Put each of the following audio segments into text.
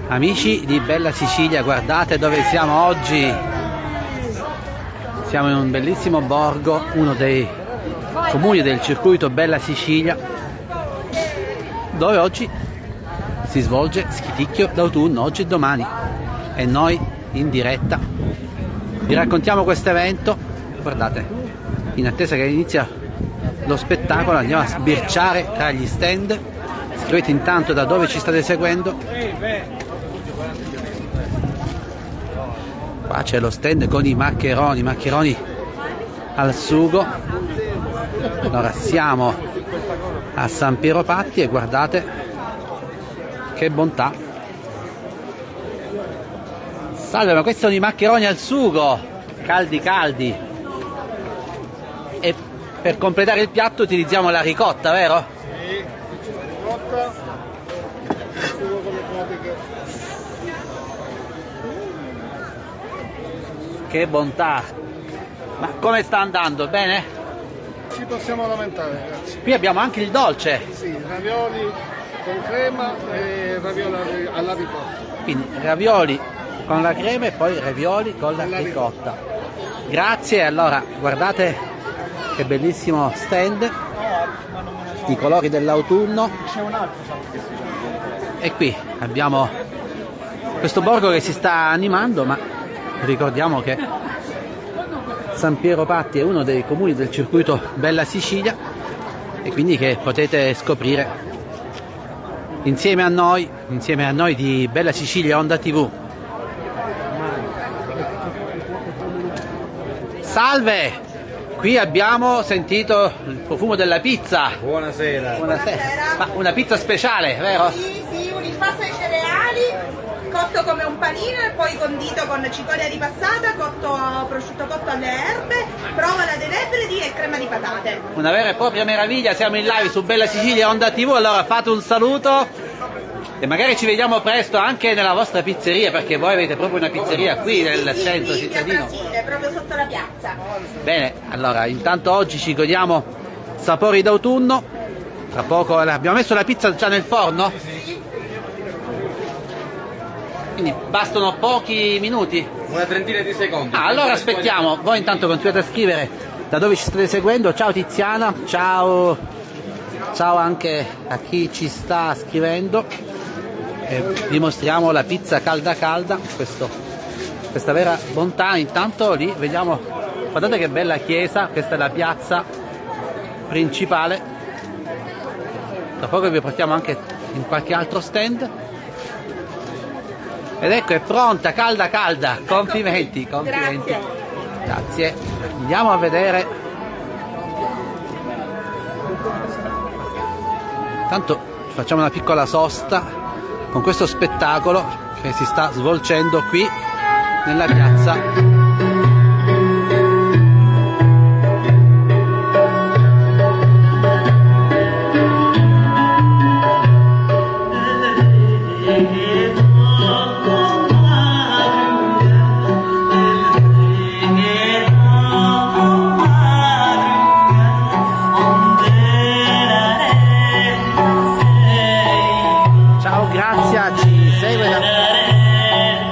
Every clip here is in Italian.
Amici di Bella Sicilia, guardate dove siamo oggi. Siamo in un bellissimo borgo, uno dei comuni del circuito Bella Sicilia, dove oggi si svolge Schiticchio d'autunno, oggi e domani, e noi in diretta vi raccontiamo questo evento. Guardate, in attesa che inizia lo spettacolo andiamo a sbirciare tra gli stand. Scrivete intanto da dove ci state seguendo. Qua c'è lo stand con i maccheroni al sugo. Allora siamo a San Piero Patti e guardate che bontà. Salve, ma questi sono i maccheroni al sugo, caldi. E per completare il piatto utilizziamo la ricotta, vero? Sì, ricotta, sugo con le pratiche. Che bontà! Ma come sta andando? Bene? Ci possiamo lamentare, grazie. Qui abbiamo anche il dolce. Sì, ravioli con crema e ravioli alla ricotta. Quindi ravioli con la crema e poi ravioli con la ricotta. Grazie, allora guardate che bellissimo stand, i colori dell'autunno. E qui abbiamo questo borgo che si sta animando, ma ricordiamo che San Piero Patti è uno dei comuni del circuito Bella Sicilia e quindi che potete scoprire insieme a noi di Bella Sicilia Onda TV. Salve! Qui abbiamo sentito il profumo della pizza. Buonasera. Buonasera. Ma una pizza speciale, vero? Sì, un impasto ai cereali, cotto come un panino e poi condito con cicoria ripassata, prosciutto cotto alle erbe, provola dei nebridi e crema di patate. Una vera e propria meraviglia, siamo in live su Bella Sicilia Onda TV, allora fate un saluto e magari ci vediamo presto anche nella vostra pizzeria, perché voi avete proprio una pizzeria qui nel centro cittadino. Brasile, proprio sotto la piazza. Bene, allora intanto oggi ci godiamo sapori d'autunno, tra poco abbiamo messo la pizza già nel forno? Quindi bastano pochi minuti. Una trentina di secondi. Allora aspettiamo, voi intanto continuate a scrivere da dove ci state seguendo. Ciao Tiziana, ciao anche a chi ci sta scrivendo. E vi mostriamo la pizza calda, questa vera bontà. Intanto lì vediamo, guardate che bella chiesa, questa è la piazza principale. Tra poco vi portiamo anche in qualche altro stand. Ed ecco, è pronta, calda, complimenti. Grazie. Andiamo a vedere. Intanto facciamo una piccola sosta con questo spettacolo che si sta svolgendo qui nella piazza.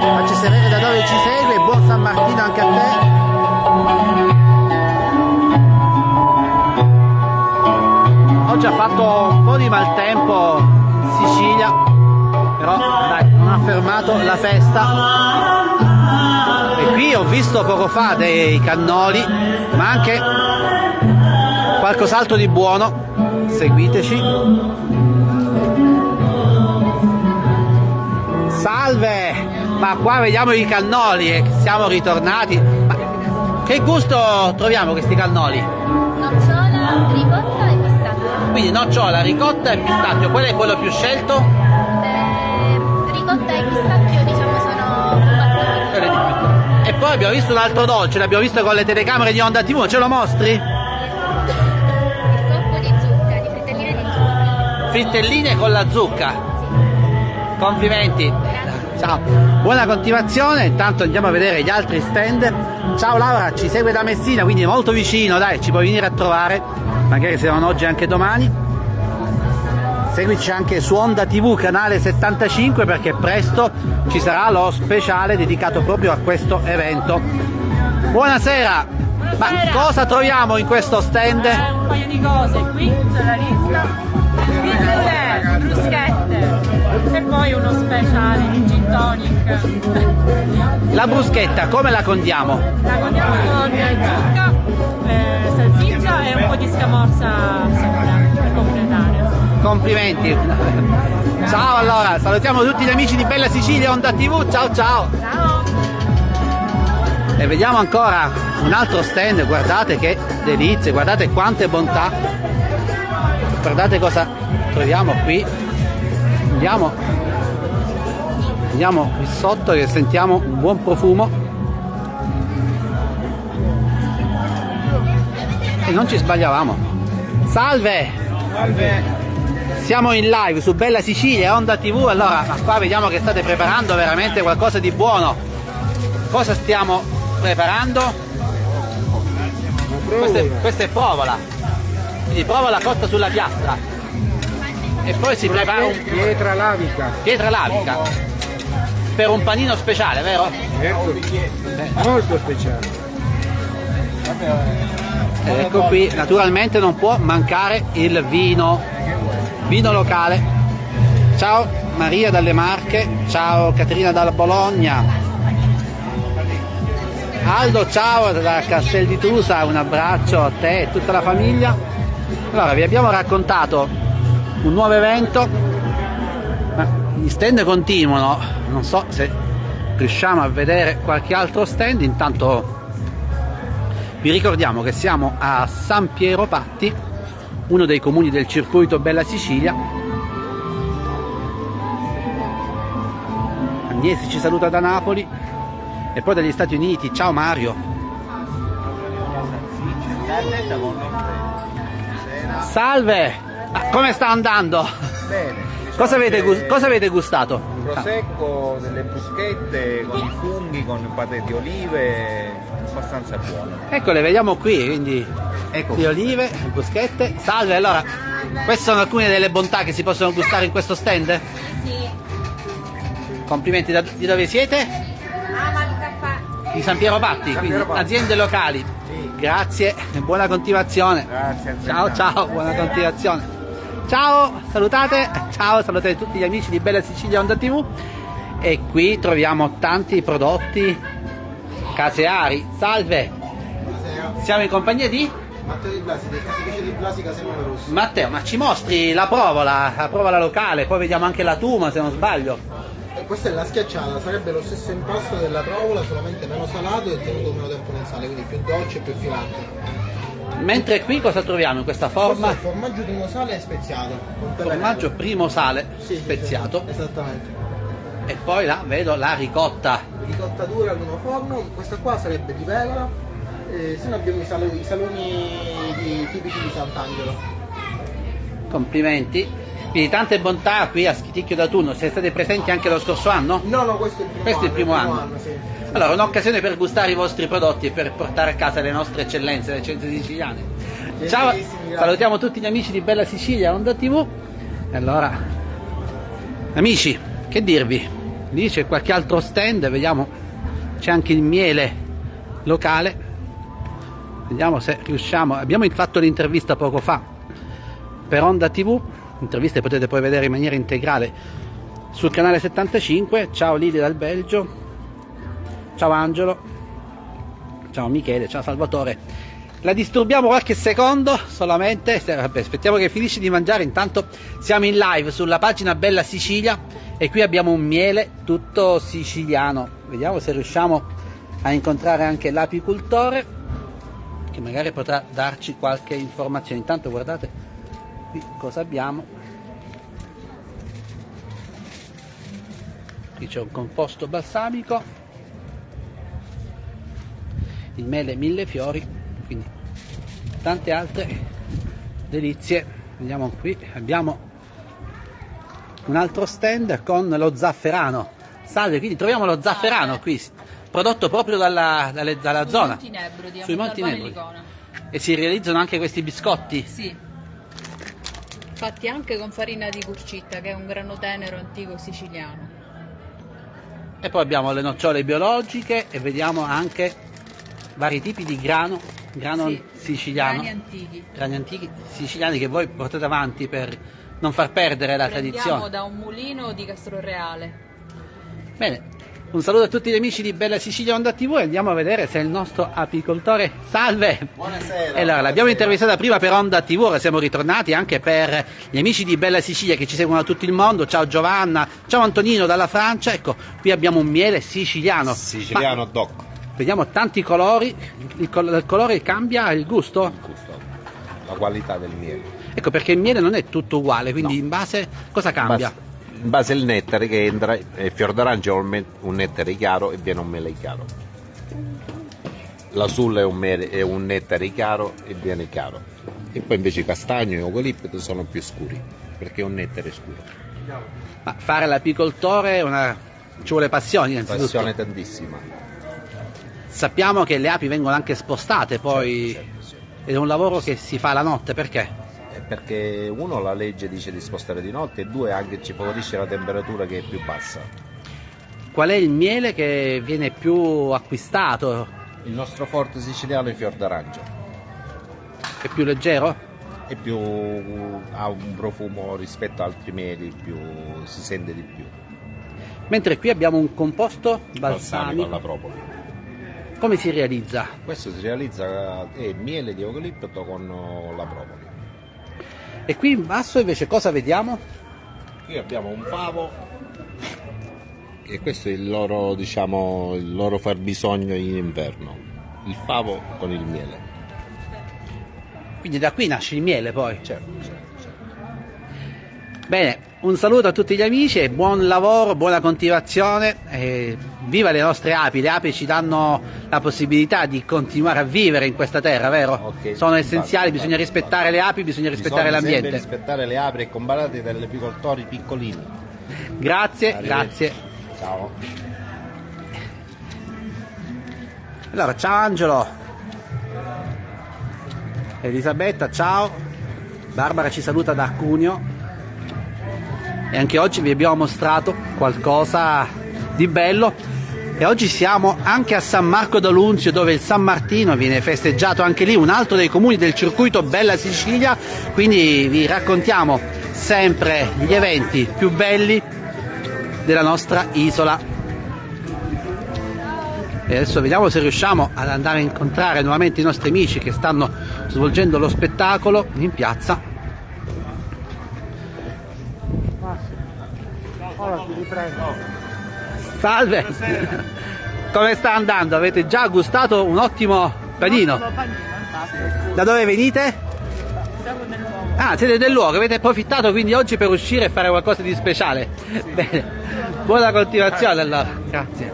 Facci sapere da dove ci segue, buon San Martino anche a te. Oggi ha fatto un po' di maltempo in Sicilia, però dai, non ha fermato la festa. E qui ho visto poco fa dei cannoli, ma anche qualcos'altro di buono. Seguiteci. Salve! Ma qua vediamo i cannoli e siamo ritornati. Ma che gusto troviamo questi cannoli? Nocciola, ricotta e pistacchio. Quindi nocciola, ricotta e pistacchio. Qual è quello più scelto? Ricotta e pistacchio diciamo sono combattimenti. E poi abbiamo visto un altro dolce, l'abbiamo visto con le telecamere di Onda TV, ce lo mostri? Il coppo di zucca, di frittelline di zucca. Frittelline con la zucca. Complimenti. Ciao. Buona continuazione, intanto andiamo a vedere gli altri stand. Ciao Laura, ci segue da Messina, quindi molto vicino, dai, ci puoi venire a trovare, magari se non oggi anche domani. seguici anche su Onda TV canale 75 perché presto ci sarà lo speciale dedicato proprio a questo evento. Buonasera! Ma cosa troviamo in questo stand? Un paio di cose, qui c'è la lista, vitelline, bruschette e poi uno speciale di gin tonic. La bruschetta come la condiamo? La condiamo con zucca, salsiccia e un po' di scamorza sopra per completare. Complimenti! Ciao allora, salutiamo tutti gli amici di Bella Sicilia Onda TV, ciao ciao! Ciao! E vediamo ancora un altro stand, guardate che delizie, guardate quante bontà, guardate cosa troviamo qui, andiamo qui sotto che sentiamo un buon profumo e non ci sbagliavamo. Salve! Siamo in live su Bella Sicilia Onda TV, allora qua vediamo che state preparando veramente qualcosa di buono. Cosa stiamo preparando? Questa è provola, quindi provola cotta sulla piastra e poi si prepara pietra lavica per un panino speciale, vero? molto speciale. Ecco qui, naturalmente non può mancare il vino locale. Ciao Maria dalle Marche, ciao Caterina dalla Bologna, Aldo ciao da Castel di Tusa, un abbraccio a te e tutta la famiglia. Allora vi abbiamo raccontato un nuovo evento, ma gli stand continuano, non so se riusciamo a vedere qualche altro stand. Intanto vi ricordiamo che siamo a San Piero Patti, uno dei comuni del circuito Bella Sicilia. Agnesi ci saluta da Napoli e poi dagli Stati Uniti, ciao Mario. Salve! Ma come sta andando? Bene. Cosa avete gustato? Un prosecco, delle bruschette con i funghi, con patè di olive, abbastanza buono. Eccole, vediamo qui, quindi Ecco. di olive, bruschette. Salve, allora, queste sono alcune delle bontà che si possono gustare in questo stand? Sì. Complimenti, di dove siete? Di San Piero Patti, quindi Piero Patti. aziende locali. Sì. Grazie e buona continuazione. Grazie. Ciao, buona continuazione. Ciao, salutate tutti gli amici di Bella Sicilia Onda TV. E qui troviamo tanti prodotti caseari. Salve. Siamo in compagnia di Matteo Di Blasi, del caseificio Di Blasi, Casemone Rosso. Matteo, ma ci mostri la provola locale, poi vediamo anche la tuma se non sbaglio. E questa è la schiacciata, sarebbe lo stesso impasto della provola, solamente meno salato e tenuto meno tempo nel sale, quindi più dolce e più filante. Mentre qui cosa troviamo in questa forma? Questo è il formaggio primo sale speziato. Con pepe Formaggio nero. primo sale Sì, speziato. Sì, esattamente. E poi là vedo la ricotta. Ricotta dura al uno forno, questa qua sarebbe di pecora, se no abbiamo i salumi tipici di Sant'Angelo. Complimenti. Quindi tante bontà qui a Schiticchio d'Autunno. Siete stati presenti anche lo scorso anno? No, questo è il primo Questo è il primo anno. sì. Allora, un'occasione per gustare i vostri prodotti e per portare a casa le nostre eccellenze, le eccellenze siciliane. Ciao, Gentilissimi, grazie. salutiamo tutti gli amici di Bella Sicilia Onda TV. E allora, amici, che dirvi? Lì c'è qualche altro stand, vediamo, c'è anche il miele locale. Vediamo se riusciamo. Abbiamo fatto l'intervista poco fa per Onda TV. Interviste potete poi vedere in maniera integrale sul canale 75. Ciao Lili dal Belgio, ciao Angelo, ciao Michele, ciao Salvatore. La disturbiamo qualche secondo solamente. Vabbè, aspettiamo che finisci di mangiare. Intanto siamo in live sulla pagina Bella Sicilia e qui abbiamo un miele tutto siciliano. Vediamo se riusciamo a incontrare anche l'apicultore che magari potrà darci qualche informazione. Intanto guardate qui cosa abbiamo. Qui c'è un composto balsamico, il mele millefiori, quindi tante altre delizie. Vediamo qui, abbiamo un altro stand con lo zafferano. Salve, quindi troviamo lo zafferano qui, prodotto proprio dalla zona. Sui Monti Nebro. E si realizzano anche questi biscotti? Sì. fatti anche con farina di curcitta, che è un grano tenero antico siciliano. E poi abbiamo le nocciole biologiche e vediamo anche vari tipi di grano Sì, siciliano, grani antichi siciliani che voi portate avanti per non far perdere la Prendiamo tradizione. da un mulino di Castroreale. Bene, un saluto a tutti gli amici di Bella Sicilia Onda TV e andiamo a vedere se il nostro apicoltore... Salve! Buonasera. E allora, l'abbiamo intervistata prima per Onda TV, ora siamo ritornati anche per gli amici di Bella Sicilia che ci seguono da tutto il mondo. Ciao Giovanna, ciao Antonino dalla Francia. Ecco, qui abbiamo un miele siciliano. Siciliano DOC. Vediamo tanti colori, il colore cambia il gusto? La qualità del miele. Ecco, perché il miele non è tutto uguale, quindi in base cosa cambia? In base al nettare che entra, fior d'arancia è un nettare chiaro e viene un mele chiaro. La sulla è un nettare chiaro e viene chiaro. E poi invece castagno e eucalipto sono più scuri, perché è un nettare scuro. Ma fare l'apicoltore ci vuole passione innanzitutto. Passione tantissima. Sappiamo che le api vengono anche spostate poi, Certo. ed è un lavoro che si fa la notte, perché? Perché uno la legge dice di spostare di notte e due anche ci favorisce la temperatura che è più bassa. Qual è il miele che viene più acquistato? Il nostro forte siciliano è il fior d'arancia. È più leggero? È più, ha un profumo rispetto a altri mieli, si sente di più. Mentre qui abbiamo un composto balsamico. alla propoli. Come si realizza? Questo si realizza è miele di eucalipto con la propoli. E qui in basso invece cosa vediamo? Qui abbiamo un favo e questo è il loro, diciamo, il loro fabbisogno in inverno. Il favo con il miele. Quindi da qui nasce il miele poi. Certo. Bene, un saluto a tutti gli amici e buon lavoro, buona coltivazione. Viva le nostre api, le api ci danno la possibilità di continuare a vivere in questa terra, vero? Ok, Sono essenziali, infatti, bisogna rispettare le api, bisogna rispettare l'ambiente. Bisogna rispettare le api e combattere dagli apicoltori piccolini. Grazie, Arrivederci. grazie. Ciao. Allora, ciao Angelo. Elisabetta, ciao. Barbara ci saluta da Cuneo. E anche oggi vi abbiamo mostrato qualcosa di bello. E oggi siamo anche a San Marco d'Alunzio, dove il San Martino viene festeggiato anche lì, un altro dei comuni del circuito Bella Sicilia. Quindi vi raccontiamo sempre gli eventi più belli della nostra isola. E adesso vediamo se riusciamo ad andare a incontrare nuovamente i nostri amici che stanno svolgendo lo spettacolo in piazza. Salve! Come sta andando? Avete già gustato un ottimo panino? Da dove venite? Ah, siete del luogo, avete approfittato quindi oggi per uscire e fare qualcosa di speciale. Bene, buona coltivazione allora, grazie.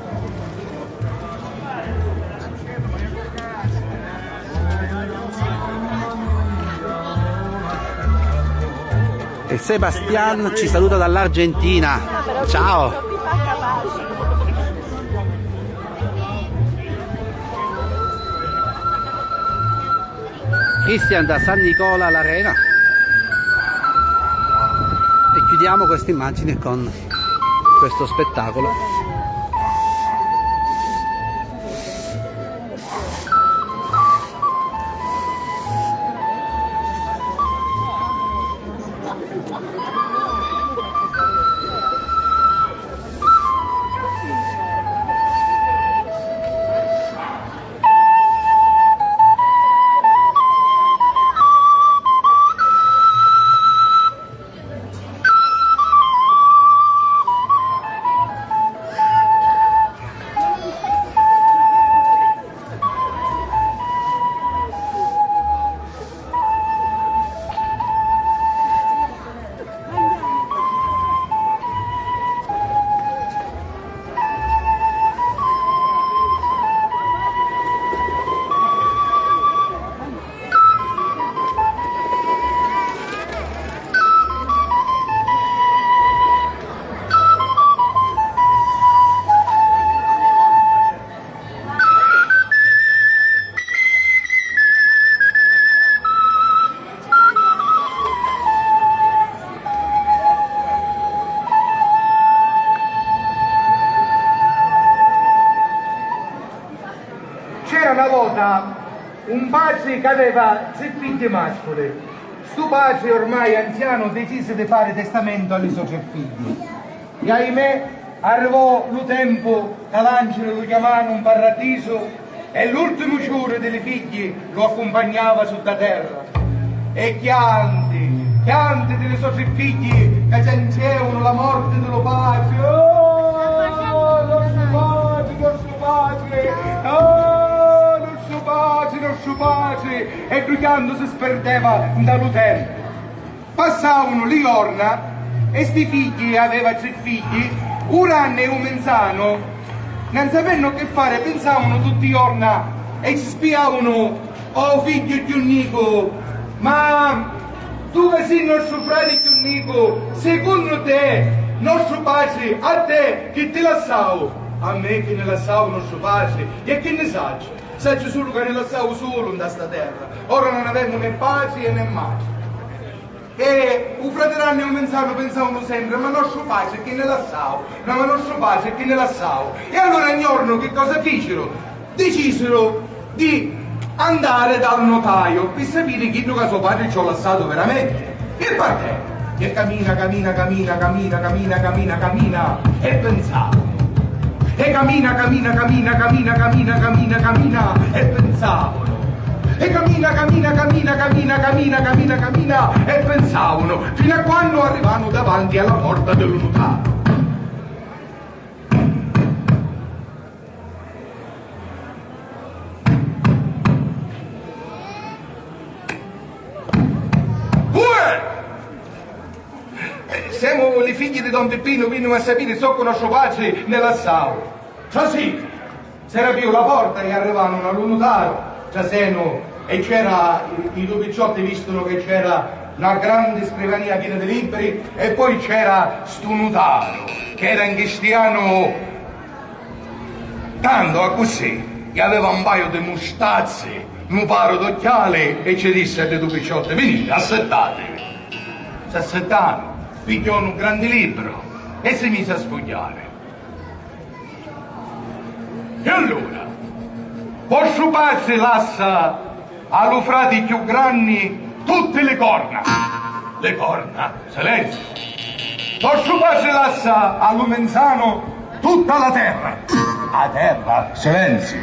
E Sebastian ci saluta dall'Argentina. Ciao! Cristian da San Nicola l'Arena. E chiudiamo questa immagine con questo spettacolo. volta un padre che aveva 6 figli mascoli. Sto padre ormai anziano decise di fare testamento alle sue 3 figli. E ahimè arrivò il tempo che l'angelo lo chiamava un paradiso e l'ultimo giorno delle figlie lo accompagnava sulla terra. E chianti delle sue 3 figlie che sentevano la morte dello padre. Oh, nostro padre, oh, nostro padre, e gridando si sperdeva dallo tempo. Passavano le giorna e sti figli, aveva 3 figli, un anno e un menzano, non sapendo che fare, pensavano tutti i giorni e si spiavano, oh figlio più nico, ma tu che sei nostro frate più nico, secondo te, nostro padre, a te che te lasciavo? A me che ne lasciavo nostro padre, e che ne saggio? Saggio solo che ne lasciavo solo in questa terra. Ora non avevamo né padre né madre. E un fratello e un menzano pensavano sempre, ma nostro padre che ne lasciavo? No, ma nostro padre che ne lasciavo? E allora un giorno che cosa fecero? Decisero di andare dal notaio per sapere chi suo padre ci ha lasciato veramente. E partì. E cammina, e pensavo. E cammina, e pensavano. E cammina, e pensavano, fino a quando arrivano davanti alla porta del notaio. Siamo i figli di Don Peppino, veniamo a sapere so con nostro padre nella sala. Cioè sì, s'era più la porta e arrivavano al notaio, e c'era i 2 picciotti vistono che c'era una grande scrivania piena di libri e poi c'era sto notaio che era in cristiano tanto a così, che aveva un paio di mustazzi, un paro d'occhiali e ci disse ai 2 picciotti, venite, assettatevi. S'assettarono. Pigliò un grande libro e si mise a sfogliare. E allora, vostro padre lascia allo frati più grandi tutte le corna. Le corna? Silenzio. Vostro padre lascia allo menzano tutta la terra. La terra? Silenzio.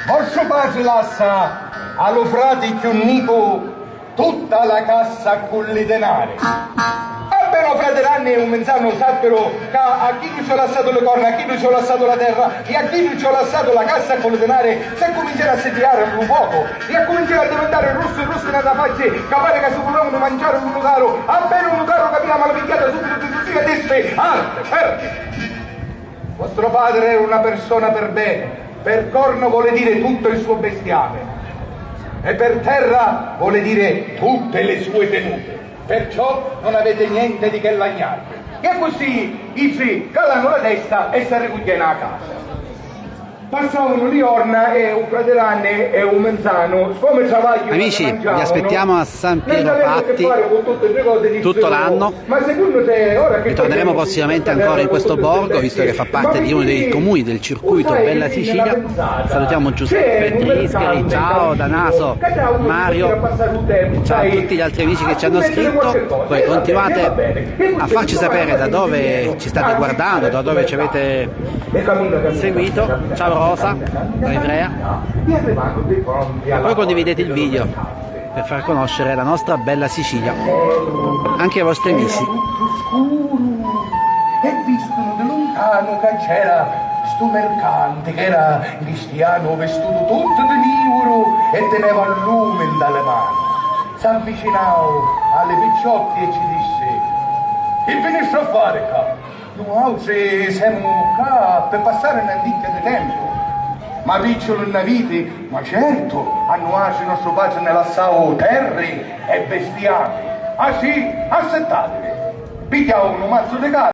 Vostro padre lascia allo frati più nico tutta la cassa con i denari. Appena fratellanni e un menzano sappero che a chi non ci ha lasciato le corna, a chi non ci ha lasciato la terra e a chi non ci ha lasciato la cassa con le denari, si cominciano a sediare un poco e a cominciare a diventare rosso nella faccia, capire che si volevano mangiare un notaro. Appena un notaro capiva la picchiata subito di disse, fermi! Vostro padre era una persona per bene, per corno vuole dire tutto il suo bestiame e per terra vuole dire tutte le sue tenute. Perciò non avete niente di che lagnarvi. E così i figli calano la testa e si ricugliano a casa. Passavano le giorni e un fratello e un menzano, come travaglio. Amici, vi aspettiamo a San Piero Patti tutto l'anno. Ritorneremo prossimamente ancora in questo borgo, visto che fa parte di uno dei comuni del circuito Bella Sicilia. Salutiamo Giuseppe Trischeri, ciao Danaso, Mario, ciao a tutti gli altri amici che ci hanno scritto. Poi continuate a farci sapere da dove ci state guardando, da dove ci avete seguito. Ciao Rosa, da Ivrea. E poi condividete il video per far conoscere la nostra bella Sicilia anche ai vostri amici. E vistono da lontano che c'era sto mercante che era cristiano vestito tutto di nero e teneva il lume dalle mani. Si avvicinò alle picciotti e ci disse: che venisse a fare qua? Noi se siamo qua per passare un'antica di tempo. Ma picciolo in vite, ma certo, hanno aso il nostro padre nella sao terre e bestiame. Ah sì, assettatevi. Pigliavo un mazzo di carne.